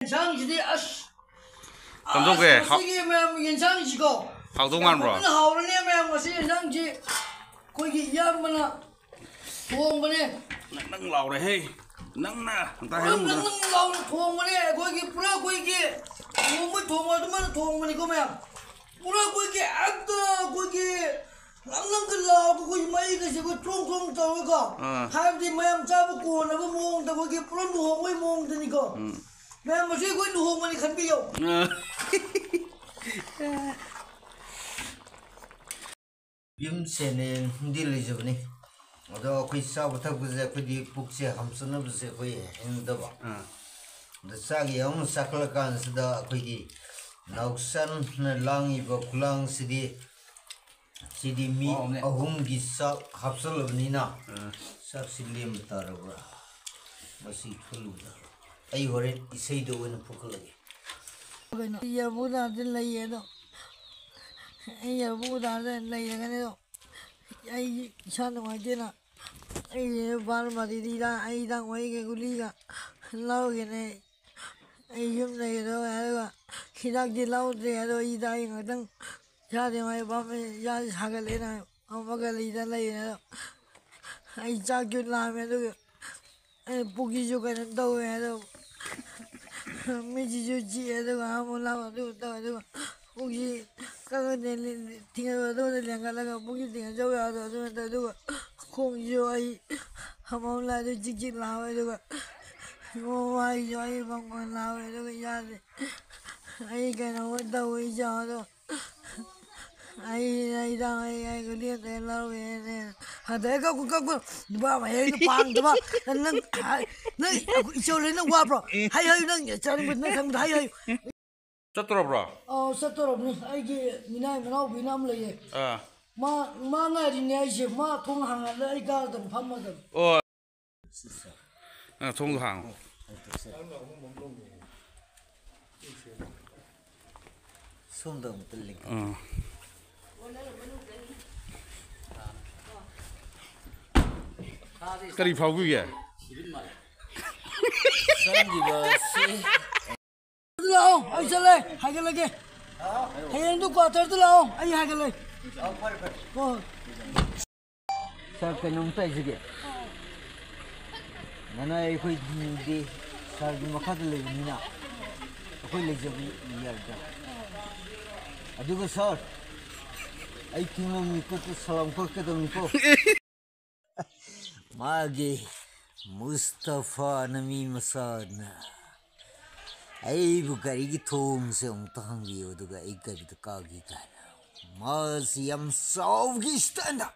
연상시대 감독에 세계 매am 연상시고 하동안 bro. 하울네 매am 것이 연상시 거기 이양만아 도움번에 nâng lầu này hey nâng nè người ta thấy nâng không nâng lầu 도움번에 거기 불어 거기 몸을 도움하더만 도움번에 그 매am 불어 거기 안다 거기 낭낭 글라고 거기 많이 가시고 총총 떠오고 하여튼 매am 잡고 나고 몽다 거기 불어 누홍의 몽드니까 매am 뭐지 거기 누홍만이 간비요 빔세는 흔들리죠,니. 어도 그 싸부터 그제 그디 북세 함선을 부세 거의 행더바. 근데 싸기 영 싸클간스다 그디 나옥산 랑이 버클랑 시디 미 어홈기 싸 합설럽니나 싹실림 따라봐. 마시 풀루다. 아이 호레 이세이도 오는 포클라게. 야보다들 레이에도 야보다들 레이에가네도 아이 샤노마제나 아이 바르마디디라 아이당 와이게 굴리가 라오게네 아이 юм네도 아이가 히닥지 라오데도 이다이 가당 자데마이 밤에 야 사갈레나 엄마갈리다 레이에도 아이 짜귤라메도 아이 보기조가는 더웨도 미지주지에도 아무라도 또 혹시 그거는 팅어도 내가라가 보기 팅어줘야도 또 공주아이 아무라도 직직 나와도 뭐아이 저이 방문 나와도 야데 아이가 나왔다 오이자도 아이랑 아이 그리에 나와네 하다가 그거 누가 왜 빵 누가 나는 나 이쪽에는 와 bro 하여는 저는 무슨 상도 하여 쳤더라 bro. 쳤더라니 아이게 미나이 미나오 미남 레예 마가 리네시 마 통항을 아이가 좀 판마도 통항 손도 못 들리. 그리 파우기야. 상기버시 들라오 아이 잘래 하길래게 해연도 과터 들라오 아이 하길래 sarka numta jige nana ai khoi di sar di makhat le nina khoi le jab yarda adugo sir ai kimo mi ko to salam ko ke to mi ko magi mustafa nami masana ai bugari gi thong se ong tang bi oduga ai gari to ka gi kana mas yam saw gi stand up